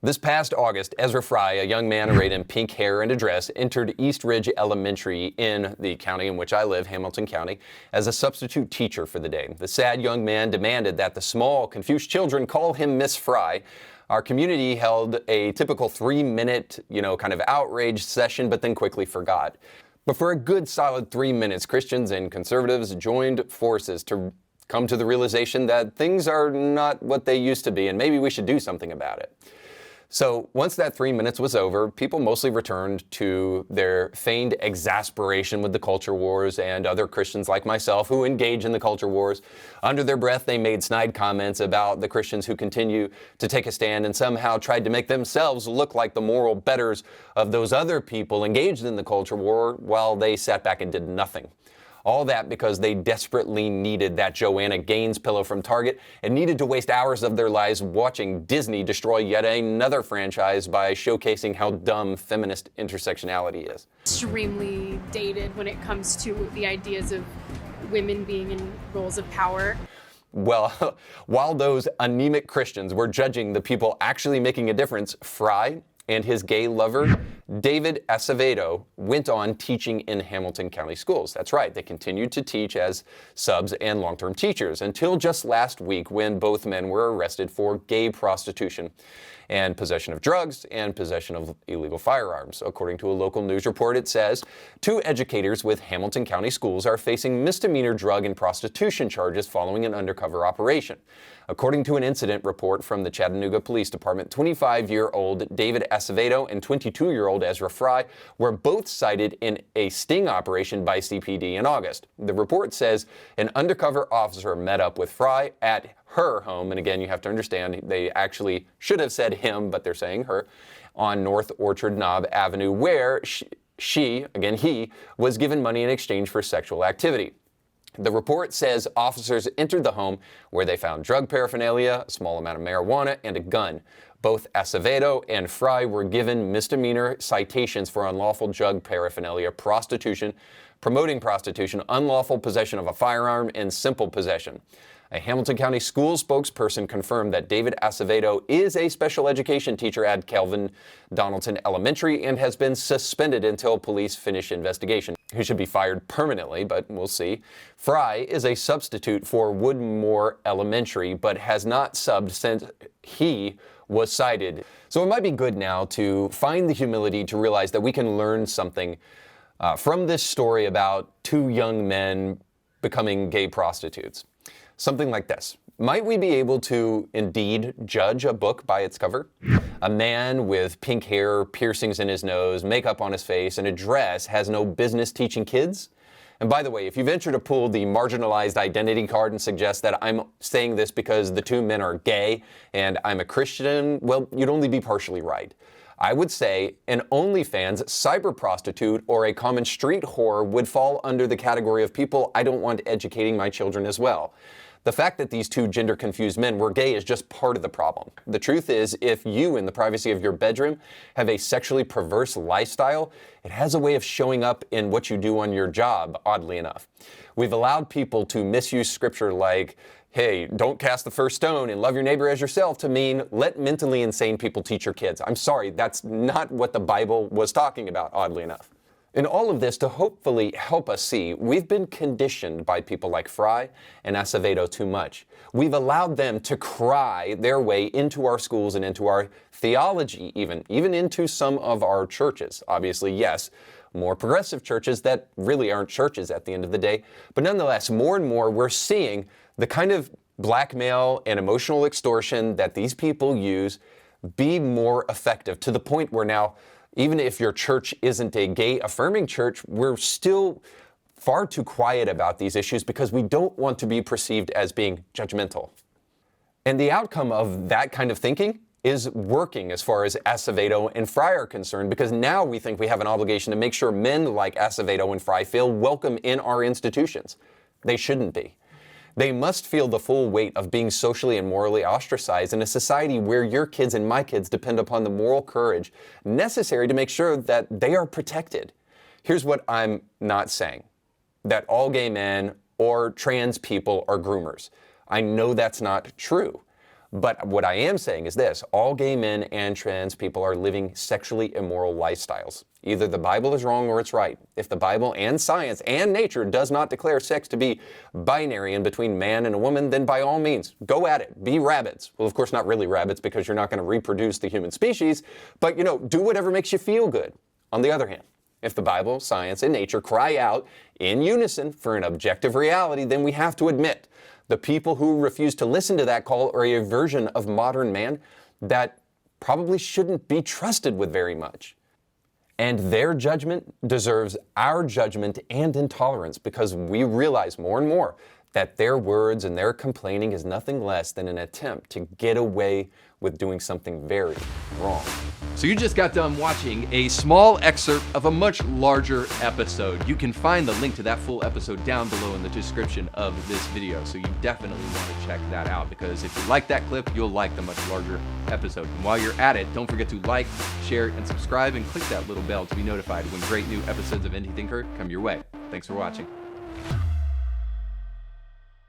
This past August, Ezra Fry, a young man arrayed in pink hair and a dress, entered East Ridge Elementary in the county in which I live, Hamilton County, as a substitute teacher for the day. The sad young man demanded that the small, confused children call him Miss Fry. Our community held a typical 3-minute, kind of outrage session, but then quickly forgot. But for a good solid 3 minutes, Christians and conservatives joined forces to come to the realization that things are not what they used to be, and maybe we should do something about it. So once that 3 minutes was over, people mostly returned to their feigned exasperation with the culture wars and other Christians like myself who engage in the culture wars. Under their breath, they made snide comments about the Christians who continue to take a stand and somehow tried to make themselves look like the moral betters of those other people engaged in the culture war while they sat back and did nothing. All that because they desperately needed that Joanna Gaines pillow from Target and needed to waste hours of their lives watching Disney destroy yet another franchise by showcasing how dumb feminist intersectionality is. Extremely dated when it comes to the ideas of women being in roles of power. Well, while those anemic Christians were judging the people actually making a difference, Fry and his gay lover, David Acevedo, went on teaching in Hamilton County schools. That's right, they continued to teach as subs and long-term teachers until just last week when both men were arrested for gay prostitution and possession of drugs and possession of illegal firearms. According to a local news report, it says 2 educators with Hamilton County schools are facing misdemeanor drug and prostitution charges following an undercover operation. According to an incident report from the Chattanooga Police Department, 25-year-old David Acevedo and 22-year-old Ezra Fry were both cited in a sting operation by CPD in August. The report says an undercover officer met up with Fry at her home, and again, you have to understand, they actually should have said him, but they're saying her, on North Orchard Knob Avenue, where he was given money in exchange for sexual activity. The report says officers entered the home where they found drug paraphernalia, a small amount of marijuana, and a gun. Both Acevedo and Fry were given misdemeanor citations for unlawful drug paraphernalia, prostitution, promoting prostitution, unlawful possession of a firearm, and simple possession. A Hamilton County school spokesperson confirmed that David Acevedo is a special education teacher at Calvin Donaldson Elementary and has been suspended until police finish investigation. He should be fired permanently, but we'll see. Fry is a substitute for Woodmore Elementary, but has not subbed since he was cited. So it might be good now to find the humility to realize that we can learn something from this story about 2 young men becoming gay prostitutes. Something like this. Might we be able to indeed judge a book by its cover? A man with pink hair, piercings in his nose, makeup on his face, and a dress has no business teaching kids? And by the way, if you venture to pull the marginalized identity card and suggest that I'm saying this because the 2 men are gay and I'm a Christian, well, you'd only be partially right. I would say an OnlyFans cyber prostitute or a common street whore would fall under the category of people I don't want educating my children as well. The fact that these 2 gender-confused men were gay is just part of the problem. The truth is, if you, in the privacy of your bedroom, have a sexually perverse lifestyle, it has a way of showing up in what you do on your job, oddly enough. We've allowed people to misuse scripture like, hey, don't cast the first stone and love your neighbor as yourself to mean let mentally insane people teach your kids. I'm sorry, that's not what the Bible was talking about, oddly enough. In all of this, to hopefully help us see, we've been conditioned by people like Fry and Acevedo too much. We've allowed them to cry their way into our schools and into our theology even into some of our churches. Obviously, yes, more progressive churches that really aren't churches at the end of the day. But nonetheless, more and more we're seeing the kind of blackmail and emotional extortion that these people use be more effective to the point where now, even if your church isn't a gay-affirming church, we're still far too quiet about these issues because we don't want to be perceived as being judgmental. And the outcome of that kind of thinking is working as far as Acevedo and Fry are concerned, because now we think we have an obligation to make sure men like Acevedo and Fry feel welcome in our institutions. They shouldn't be. They must feel the full weight of being socially and morally ostracized in a society where your kids and my kids depend upon the moral courage necessary to make sure that they are protected. Here's what I'm not saying: that all gay men or trans people are groomers. I know that's not true. But what I am saying is this: all gay men and trans people are living sexually immoral lifestyles. Either the Bible is wrong or it's right. If the Bible and science and nature does not declare sex to be binary and between man and a woman, then by all means, go at it. Be rabbits. Well, of course, not really rabbits, because you're not going to reproduce the human species, but, do whatever makes you feel good. On the other hand, if the Bible, science, and nature cry out in unison for an objective reality, then we have to admit the people who refuse to listen to that call are a version of modern man that probably shouldn't be trusted with very much. And their judgment deserves our judgment and intolerance, because we realize more and more that their words and their complaining is nothing less than an attempt to get away with doing something very wrong. So you just got done watching a small excerpt of a much larger episode. You can find the link to that full episode down below in the description of this video. So you definitely want to check that out, because if you like that clip, you'll like the much larger episode. And while you're at it, don't forget to like, share, and subscribe, and click that little bell to be notified when great new episodes of Indie Thinker come your way. Thanks for watching.